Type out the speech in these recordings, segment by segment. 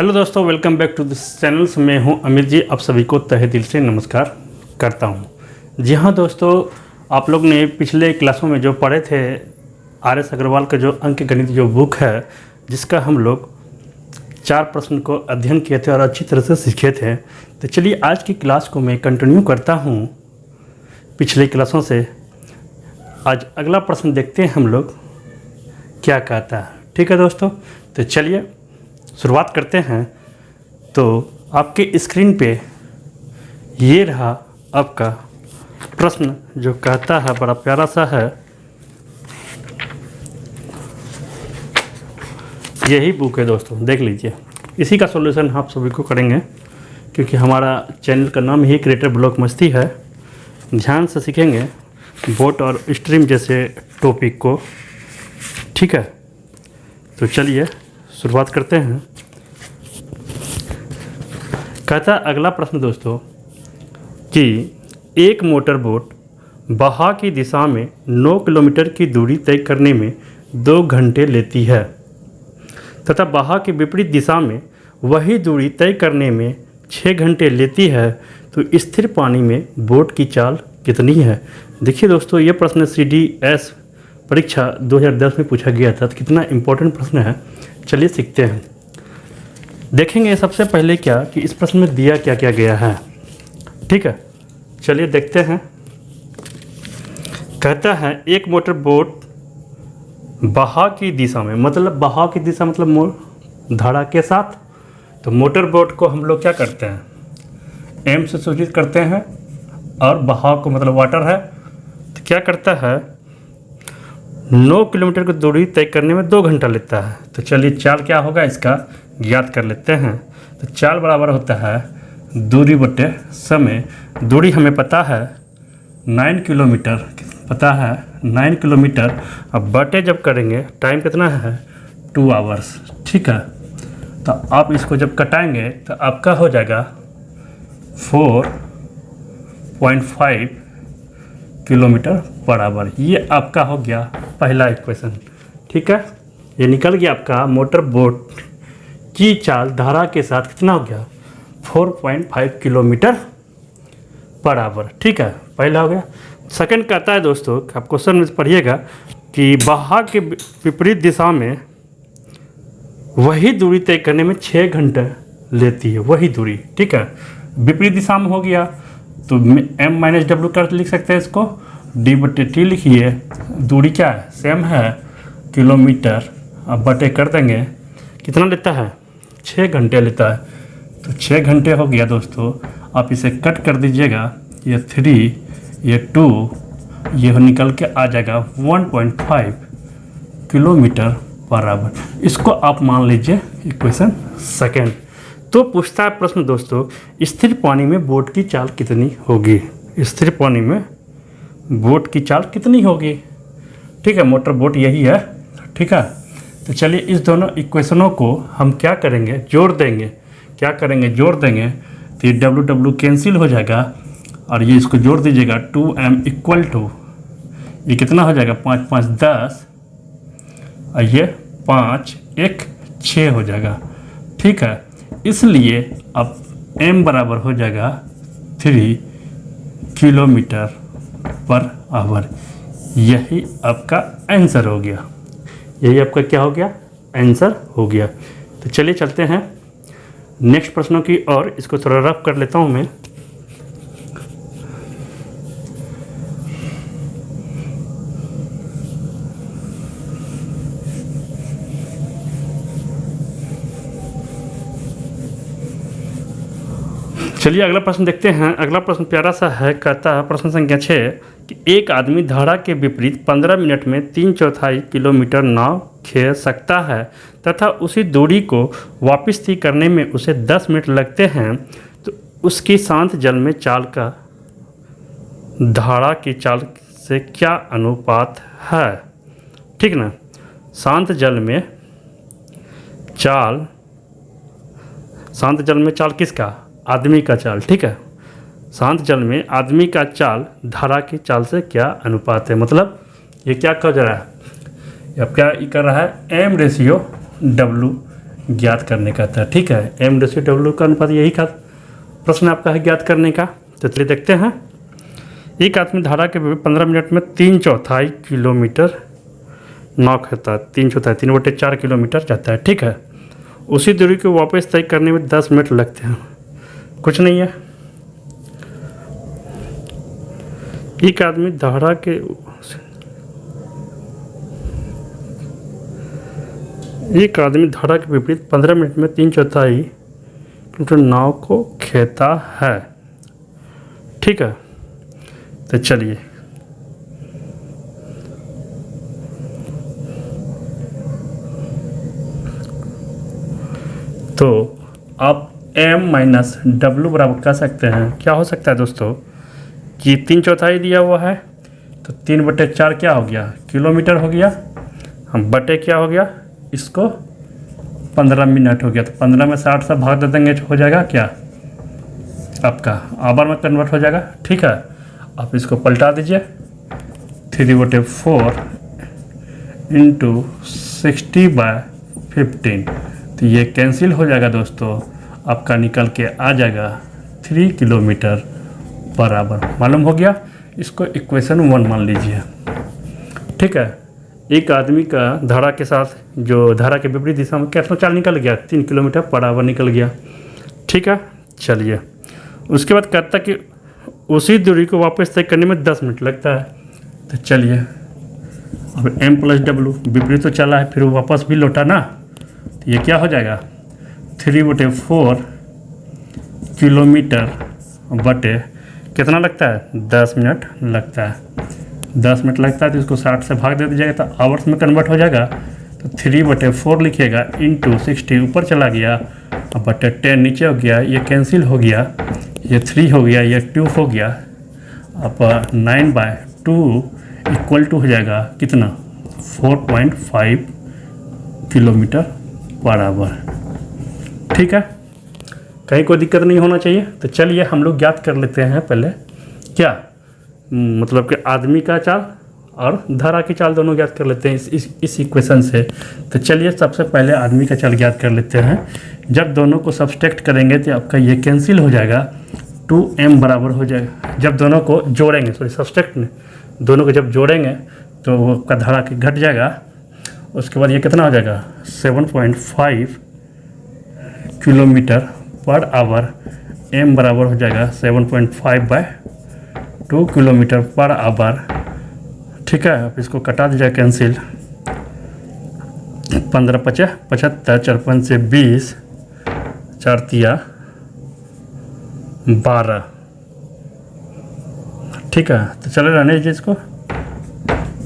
Hello दोस्तों, welcome back to this channel. मैं हूं अमित जी। आप सभी को तहे दिल से नमस्कार करता हूं। जी हां दोस्तों, आप लोग ने पिछले क्लासों में जो पढ़े थे आर.एस. अग्रवाल का जो अंक गणित जो बुक है, जिसका हम लोग 4 प्रश्न को अध्ययन किए थे और अच्छी तरह से सीखे थे। तो चलिए आज की क्लास को मैं कंटिन्यू करता हूं पिछले क्लासों से। आज अगला प्रश्न देखते हैं हम लोग क्या कहता है। ठीक है दोस्तों, तो चलिए शुरुआत करते हैं। तो आपके स्क्रीन पे ये रहा आपका प्रश्न जो कहता है, बड़ा प्यारा सा है। यही बुक है दोस्तों, देख लीजिए। इसी का सॉल्यूशन आप सभी को करेंगे, क्योंकि हमारा चैनल का नाम ही क्रिएटर ब्लॉक मस्ती है। ध्यान से सीखेंगे बोट और स्ट्रीम जैसे टॉपिक को। ठीक है, तो चलिए शुरुआत करते हैं। कहता अगला प्रश्न दोस्तों कि एक मोटर बोट बहा की दिशा में 9 किलोमीटर की दूरी तय करने में 2 घंटे लेती है तथा बहा के विपरीत दिशा में वही दूरी तय करने में 6 घंटे लेती है, तो स्थिर पानी में बोट की चाल कितनी है। देखिए दोस्तों, ये प्रश्न CDS परीक्षा 2010 में पूछा गया था। तो कितना इम्पोर्टेंट प्रश्न है, चलिए सीखते हैं। देखेंगे सबसे पहले क्या कि इस प्रश्न में दिया क्या क्या गया है। ठीक है, चलिए देखते हैं। कहता है एक मोटर बोट बहा की दिशा में, मतलब बहा की दिशा मतलब धारा के साथ। तो मोटर बोट को हम लोग क्या करते हैं, M से सूचित करते हैं, और बहाव को मतलब वाटर है। तो क्या करता है, 9 किलोमीटर की दूरी तय करने में 2 घंटा लेता है। तो चलिए चाल क्या होगा इसका ज्ञात कर लेते हैं। तो चाल बराबर होता है दूरी बटे समय। दूरी हमें पता है 9 किलोमीटर, पता है 9 किलोमीटर। अब बटे जब करेंगे टाइम कितना है 2 आवर्स। ठीक है, तो आप इसको जब कटाएंगे तो आपका हो जाएगा 4.5 किलोमीटर पर आवर। ये आपका हो गया पहला इक्वेशन। ठीक है, ये निकल गया आपका मोटर बोट की चाल धारा के साथ कितना हो गया 4.5 किलोमीटर पर आवर। ठीक है, पहला हो गया। सेकंड कहता है दोस्तों, आप क्वेश्चन में पढ़िएगा कि बहा के विपरीत दिशा में वही दूरी तय करने में 6 घंटे लेती है, वही दूरी। ठीक है, विपरीत दिशा में हो गया तो M-W कर लिख सकते हैं इसको, D/T लिखिए। दूरी क्या है, सेम है किलोमीटर। अब बटे कर देंगे, कितना लेता है 6 घंटे लेता है। तो 6 घंटे हो गया दोस्तों। आप इसे कट कर दीजिएगा, ये 3 ये 2 ये निकल के आ जाएगा 1.5 किलोमीटर पर आवर। इसको आप मान लीजिए इक्वेशन सेकेंड। तो पूछता है प्रश्न दोस्तों, स्थिर पानी में बोट की चाल कितनी होगी। स्थिर पानी में बोट की चाल कितनी होगी। ठीक है, मोटर बोट यही है। ठीक है, तो चलिए इस दोनों इक्वेशनों को हम क्या करेंगे, जोड़ देंगे। क्या करेंगे, जोड़ देंगे। तो ये W कैंसिल हो जाएगा, और ये इसको जोड़ दीजिएगा 2M इक्वल टू ये कितना हो जाएगा 5 5 10, और ये 5 1 6 हो जाएगा। ठीक है, इसलिए अब M बराबर हो जाएगा 3 किलोमीटर पर आवर। यही आपका आंसर हो गया। यही आपका क्या हो गया, आंसर हो गया। तो चलिए चलते हैं नेक्स्ट प्रश्नों की और। इसको थोड़ा रफ कर लेता हूं मैं। चलिए अगला प्रश्न देखते हैं। अगला प्रश्न प्यारा सा है। कहता है प्रश्न संख्या 6 कि एक आदमी धारा के विपरीत 15 मिनट में 3/4 किलोमीटर नाव खींच सकता है तथा उसी दूरी को वापस तय करने में उसे 10 मिनट लगते हैं, तो उसकी शांत जल में चाल का धारा की चाल से क्या अनुपात है। ठीक ना, शांत जल में चाल, शांत जल में चाल किसका, आदमी का चाल। ठीक है, शांत जल में आदमी का चाल धारा की चाल से क्या अनुपात है। मतलब ये क्या कर रहा है, अब क्या कर रहा है, M/W ज्ञात करने का था। ठीक है, m/w का अनुपात यही का प्रश्न आपका है ज्ञात करने का। तो चलिए देखते हैं। एक आदमी धारा के 15 मिनट में 3/4 किलोमीटर नॉक होता है, 3/4 किलोमीटर जाता है। ठीक है, उसी दूरी को वापस तय करने में 10 मिनट लगते हैं। कुछ नहीं है। एक आदमी धारा के विपरीत 15 मिनट में 3/4 किलोमीटर नाव को खेता है। ठीक है, तो चलिए तो आप m-w बराबर कह सकते हैं। क्या हो सकता है दोस्तों कि 3/4 दिया हुआ है तो 3/4 क्या हो गया, किलोमीटर हो गया। हम बटे क्या हो गया, इसको 15 मिनट हो गया। तो 15 में 60 से भाग दे देंगे तो हो जाएगा क्या, आपका आवर में कन्वर्ट हो जाएगा। ठीक है, आप इसको पलटा दीजिए। 3/4 इंटू 60/15, तो ये कैंसिल हो जाएगा दोस्तों। आपका निकल के आ जाएगा 3 किलोमीटर बराबर। मालूम हो गया। इसको इक्वेशन 1 मान लीजिए। ठीक है, एक आदमी का धारा के साथ जो धारा के विपरीत दिशा में कितना चाल निकल गया, 3 किलोमीटर पर आवर निकल गया। ठीक है, चलिए उसके बाद कहता कि उसी दूरी को वापस तय करने में 10 मिनट लगता है। तो चलिए अब m+w विपरीत तो चला है, फिर वापस भी लौटा ना, तो ये क्या हो जाएगा 3/4 किलोमीटर बटे कितना लगता है, 10 मिनट लगता है। 10 मिनट लगता है तो इसको 60 से भाग दे दीजिएगा तो आवर्स में कन्वर्ट हो जाएगा। तो 3/4 लिखिएगा इंटू 60 ऊपर चला गया, अब बटे 10 नीचे हो गया, ये कैंसिल हो गया, ये 3 हो गया, ये 2 हो गया। अब 9/2 इक्वल टू हो जाएगा कितना, 4.5 किलोमीटर पर आवर। ठीक है, कहीं कोई दिक्कत नहीं होना चाहिए। तो चलिए हम लोग ज्ञात कर लेते हैं पहले क्या, मतलब कि आदमी का चाल और धारा की चाल दोनों ज्ञात कर लेते हैं इस इक्वेशन से। तो चलिए सबसे पहले आदमी का चाल ज्ञात कर लेते हैं। जब दोनों को सब्सट्रैक्ट करेंगे तो आपका ये कैंसिल हो जाएगा, 2m बराबर हो जाएगा। जब दोनों को जोड़ेंगे, सॉरी सब्सट्रैक्ट में दोनों को जब जोड़ेंगे तो वो का धारा की घट जाएगा। उसके बाद ये कितना हो जाएगा 7.5 किलोमीटर पर आवर। m बराबर हो जाएगा 7.5/2 किलोमीटर पर आवर। ठीक है, अब इसको कटा दीजिए कैंसिल। 15×5 = 75, 4×5 से 20, 4×3 = 12। ठीक है, तो चले रहने दीजिए इसको।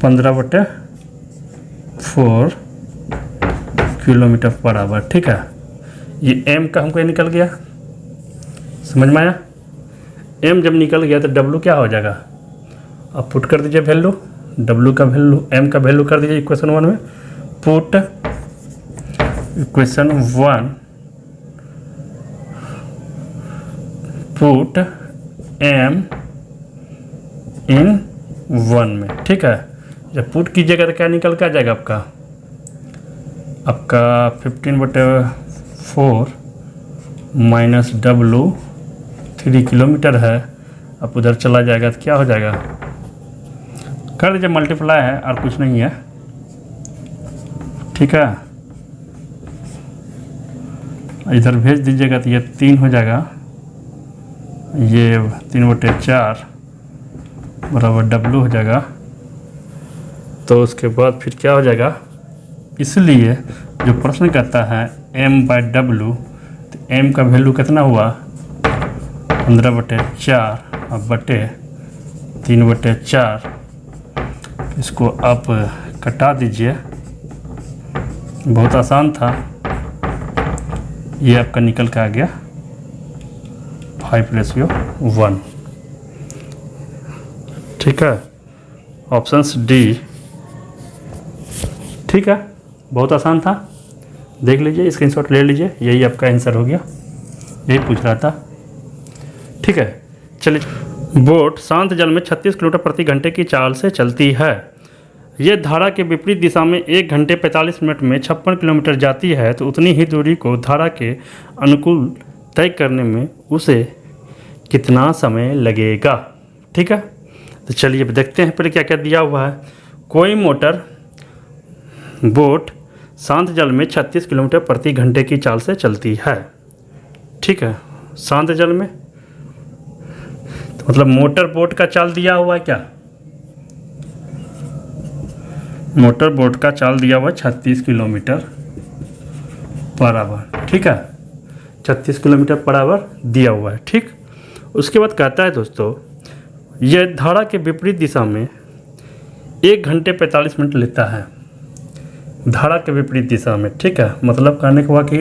15/4 किलोमीटर पर आवर। ठीक है, ये m का हमको निकल गया, समझ में आया। m जब निकल गया तो w क्या हो जाएगा, अब पुट कर दीजिए वैल्यू, w का वैल्यू m का वैल्यू कर दीजिए इक्वेशन 1 में। पुट इक्वेशन 1, पुट m इन 1 में। ठीक है, जब पुट कीजिएगा तो क्या निकल के आ जाएगा आपका 15/4 माइनस w 3 किलोमीटर है। अब उधर चला जाएगा तो क्या हो जाएगा, कर दीजिए मल्टीप्लाई है और कुछ नहीं है। ठीक है, इधर भेज दीजिएगा तो ये 3 हो जाएगा, ये 3/4 बराबर w हो जाएगा। तो उसके बाद फिर क्या हो जाएगा, इसलिए जो प्रश्न कहता है m/w, तो m का वैल्यू कितना हुआ 15/4 अब बटे 3/4। इसको आप कटा दीजिए, बहुत आसान था। ये आपका निकल के आ गया 5:1। ठीक है, ऑप्शंस डी। ठीक है, बहुत आसान था, देख लीजिए, स्क्रीनशॉट ले लीजिए, यही आपका आंसर हो गया, यही पूछ रहा था। ठीक है, चलिए। बोट शांत जल में 36 किलोमीटर प्रति घंटे की चाल से चलती है। ये धारा के विपरीत दिशा में 1 घंटे 45 मिनट में 56 किलोमीटर जाती है तो उतनी ही दूरी को धारा के अनुकूल तय करने में उसे कितना समय लगेगा। ठीक है, तो चलिए अब देखते हैं पहले क्या क्या दिया हुआ है। कोई मोटर बोट शांत जल में 36 किलोमीटर प्रति घंटे की चाल से चलती है। ठीक है, शांत जल में तो मतलब मोटर बोट का चाल दिया हुआ है क्या, मोटर बोट का चाल दिया हुआ है 36 किलोमीटर पर आवर। ठीक है, 36 किलोमीटर पर आवर दिया हुआ है। ठीक, उसके बाद कहता है दोस्तों यह धारा के विपरीत दिशा में 1 घंटे 45 मिनट लेता है। धारा के विपरीत दिशा में, ठीक है, मतलब कहने के बाद कि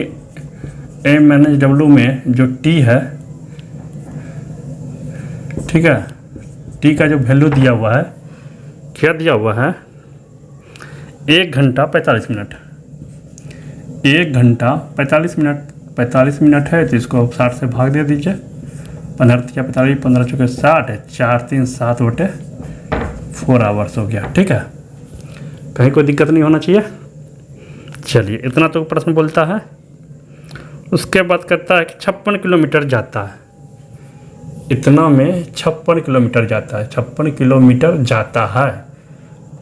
M-W में जो T है, ठीक है, T का जो वैल्यू दिया हुआ है, क्या दिया हुआ है, 1 घंटा 45 मिनट। 1 घंटा 45 मिनट, 45 मिनट है तो इसको 60 से भाग दे दीजिए। 15 या 45, 15 चौके 60 है, 4 3 7 बटे 4 आवर्स हो गया। ठीक है, कहीं कोई दिक्कत नहीं होना चाहिए। चलिए इतना तो प्रश्न बोलता है। उसके बाद कहता है कि 56 किलोमीटर जाता है, इतना में 56 किलोमीटर जाता है, 56 किलोमीटर जाता है।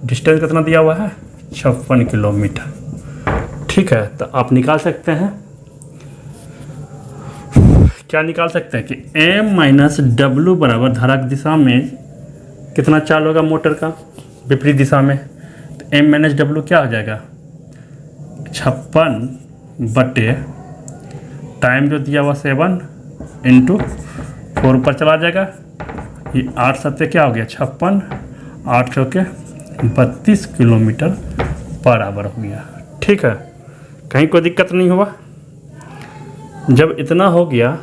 डिस्टेंस कितना दिया हुआ है, 56 किलोमीटर। ठीक है, तो आप निकाल सकते हैं, क्या निकाल सकते हैं कि M-W बराबर धारा की दिशा में कितना चाल होगा मोटर का विपरीत दिशा में, तो M-W क्या हो जाएगा, 56 बटे टाइम जो दिया हुआ 7 इंटू 4 ऊपर चला जाएगा। ये 8 सत्ते क्या हो गया 56, 8 चौके 32 किलोमीटर पर आवर हो गया। ठीक है, कहीं कोई दिक्कत नहीं हुआ। जब इतना हो गया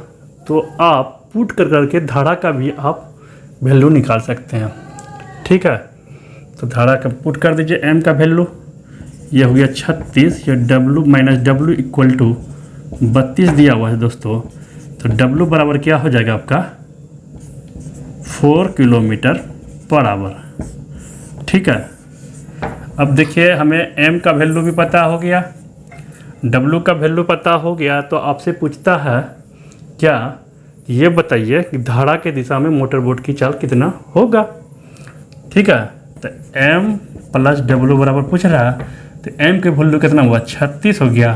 तो आप पुट कर करके धारा का भी आप वैल्यू निकाल सकते हैं। ठीक है, तो धारा का पुट कर दीजिए, M का वैल्यू ये हो गया 36, ये W-W इक्वल टू 32 दिया हुआ है दोस्तों, तो W बराबर क्या हो जाएगा आपका 4 किलोमीटर पर आवर। ठीक है, अब देखिए हमें M का वैल्यू भी पता हो गया, W का वैल्यू पता हो गया, तो आपसे पूछता है क्या, ये बताइए कि धारा के दिशा में मोटर बोट की चाल कितना होगा। ठीक है, तो M प्लस W बराबर पूछ रहा है, तो M के वैल्यू कितना हुआ 36 हो गया,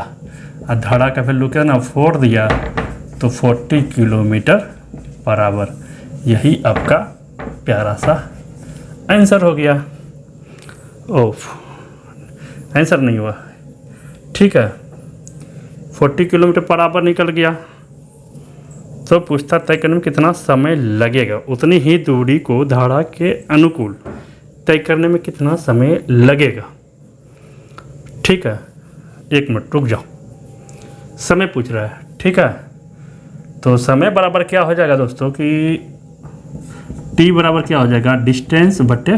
और धारा का वैल्यू कितना 4 दिया, तो 40 किलोमीटर पर आवर। यही आपका प्यारा सा आंसर हो गया। ओफ, आंसर नहीं हुआ। ठीक है, 40 किलोमीटर पर आवर निकल गया, तो पूछता तय करने में कितना समय लगेगा, उतनी ही दूरी को धारा के अनुकूल तय करने में कितना समय लगेगा। ठीक है, 1 मिनट रुक जाओ, समय पूछ रहा है। ठीक है, तो समय बराबर क्या हो जाएगा दोस्तों कि T बराबर क्या हो जाएगा, डिस्टेंस बटे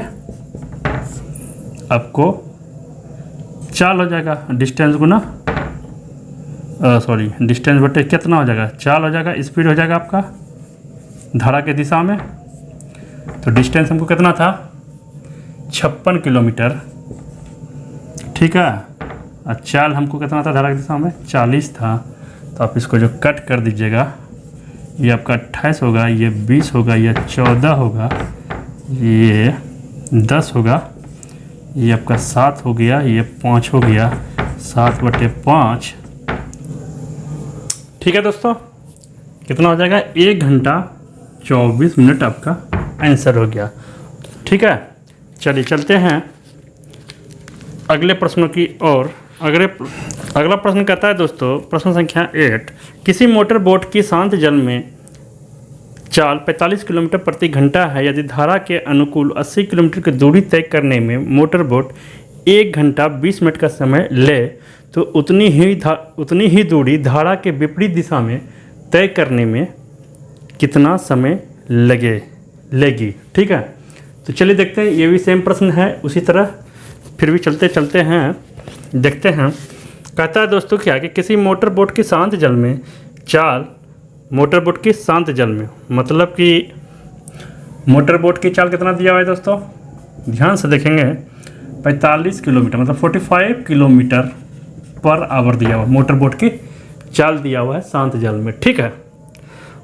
आपको चाल हो जाएगा, डिस्टेंस गुना डिस्टेंस बटे कितना हो जाएगा, चाल हो जाएगा, स्पीड हो जाएगा आपका धारा के दिशा में। तो डिस्टेंस हमको कितना था 56 किलोमीटर। ठीक है, और चाल हमको कितना था धारा की दिशा में 40 था, तो आप इसको जो कट कर दीजिएगा, ये आपका 28 होगा, ये 20 होगा, ये 14 होगा, ये 10 होगा, ये आपका 7 हो गया, ये 5 हो गया, 7 बटे 5। ठीक है दोस्तों, कितना हो जाएगा 1 घंटा 24 मिनट आपका आंसर हो गया। ठीक है, चलिए चलते हैं अगले प्रश्नों की ओर। अगला प्रश्न कहता है दोस्तों, प्रश्न संख्या 8, किसी मोटर बोट की शांत जल में चाल 45 किलोमीटर प्रति घंटा है। यदि धारा के अनुकूल 80 किलोमीटर की दूरी तय करने में मोटर बोट 1 घंटा 20 मिनट का समय ले, तो उतनी ही दूरी धारा के विपरीत दिशा में तय करने में कितना समय लेगी। ठीक है, तो चलिए देखते हैं, ये भी सेम प्रश्न है उसी तरह, फिर भी चलते हैं देखते हैं। कहता है दोस्तों क्या कि किसी मोटर बोट की शांत जल में चाल, मोटर बोट की शांत जल में मतलब कि मोटर बोट की चाल कितना दिया हुआ है दोस्तों, ध्यान से देखेंगे 45 किलोमीटर मतलब 45 किलोमीटर पर आवर दिया हुआ मोटर बोट की चाल दिया हुआ है शांत जल में। ठीक है,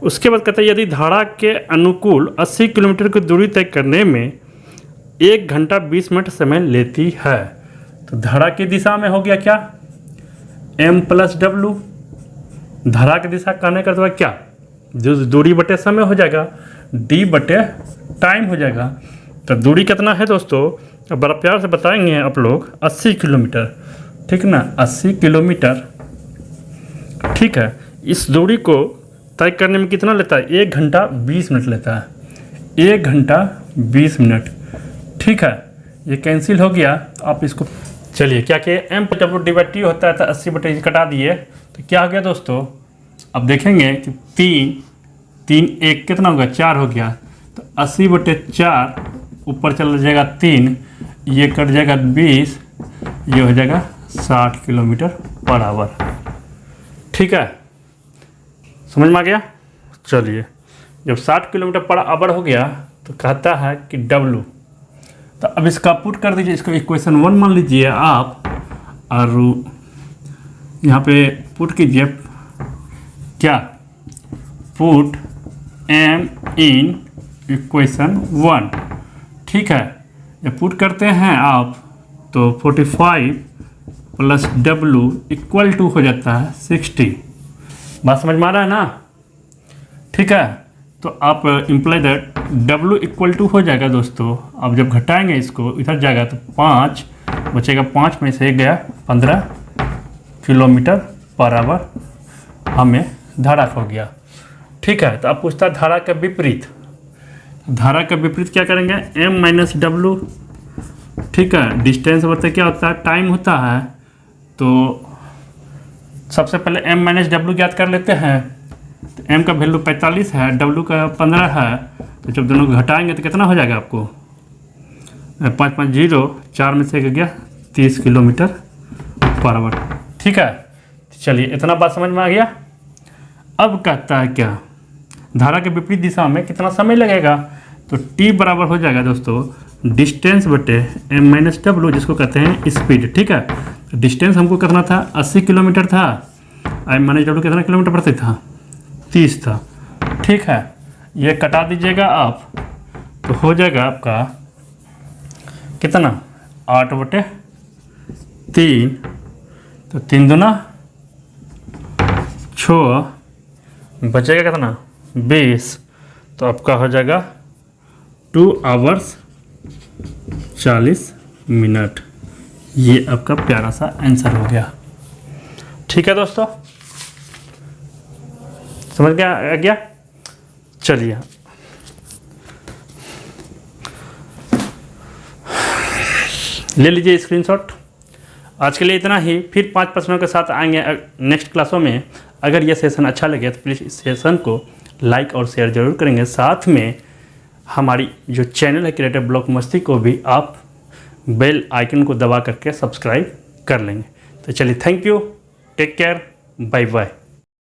उसके बाद कहते हैं यदि धारा के अनुकूल 80 किलोमीटर की दूरी तय करने में 1 घंटा 20 मिनट समय लेती है, तो धारा की दिशा में हो गया क्या, m + w। धारा की दिशा कहने का तो क्या, जो दूरी बटे समय हो जाएगा, d बटे टाइम हो जाएगा। तो दूरी कितना है दोस्तों, अब बड़ा प्यार से बताएंगे आप लोग, 80 किलोमीटर। ठीक ना, 80 किलोमीटर। ठीक है, इस दूरी को तय करने में कितना लेता है, 1 घंटा 20 मिनट लेता है, 1 घंटा 20 मिनट। ठीक है, ये कैंसिल हो गया। आप इसको चलिए क्या कि m/w/t होता है, तो 80 बटे कटा दिए, तो क्या हो गया दोस्तों, अब देखेंगे कि 3 1 कितना होगा, 4 हो गया, तो 80/4 ऊपर चला जाएगा 3, ये कट जाएगा 20, ये हो जाएगा 60 किलोमीटर पर आवर। ठीक है, समझ में आ गया। चलिए, जब 60 किलोमीटर पर आवर हो गया तो कहता है कि W, तो अब इसका पुट कर दीजिए, इसको इक्वेशन 1 मान लीजिए आप, और यहाँ पे पुट कीजिए क्या, पुट m इन इक्वेशन 1। ठीक है, जब पुट करते हैं आप तो 45 + W = हो जाता है 60। बात समझ में आ रहा है ना। ठीक है, तो आप इम्प्लाई दैट W = हो जाएगा दोस्तों। अब जब घटाएंगे इसको, इधर जाएगा तो 5 बचेगा, 5 में से गया 15 किलोमीटर पर आवर हमें धारा हो गया। ठीक है, तो अब पूछता है धारा का विपरीत। धारा का विपरीत क्या करेंगे, m - w। ठीक है, डिस्टेंस बताए क्या होता है, टाइम होता है। तो सबसे पहले m - w ज्ञात कर लेते हैं। तो m का वैल्यू 45 है, w का 15 है, तो जब दोनों को घटाएंगे तो कितना हो जाएगा आपको, 5 5 0, 4 में से गया 30 किलोमीटर पर आवर। ठीक है, चलिए इतना बात समझ में आ गया। अब कहता है क्या, धारा के विपरीत दिशा में कितना समय लगेगा, तो t बराबर हो जाएगा दोस्तों डिस्टेंस बटे m - w, जिसको कहते हैं स्पीड। ठीक है, तो डिस्टेंस हमको कितना था, 80 किलोमीटर था, m - w कितना किलोमीटर प्रति था, 30 था। ठीक है, ये कटा दीजिएगा आप, तो हो जाएगा आपका कितना, 8/3, तो 3 दूना 6, बचेगा कितना 20, तो आपका हो जाएगा 2 आवर्स 40 मिनट। ये आपका प्यारा सा आंसर हो गया। ठीक है दोस्तों, समझ आ गया। चलिए ले लीजिए स्क्रीनशॉट। आज के लिए इतना ही, फिर 5 प्रश्नों के साथ आएंगे नेक्स्ट क्लासों में। अगर ये सेशन अच्छा लगे तो प्लीज़ इस सेशन को लाइक और शेयर जरूर करेंगे। साथ में हमारी जो चैनल है क्रिएटिव ब्लॉक मस्ती को भी आप बेल आइकन को दबा करके सब्सक्राइब कर लेंगे। तो चलिए, thank you, take care, bye bye.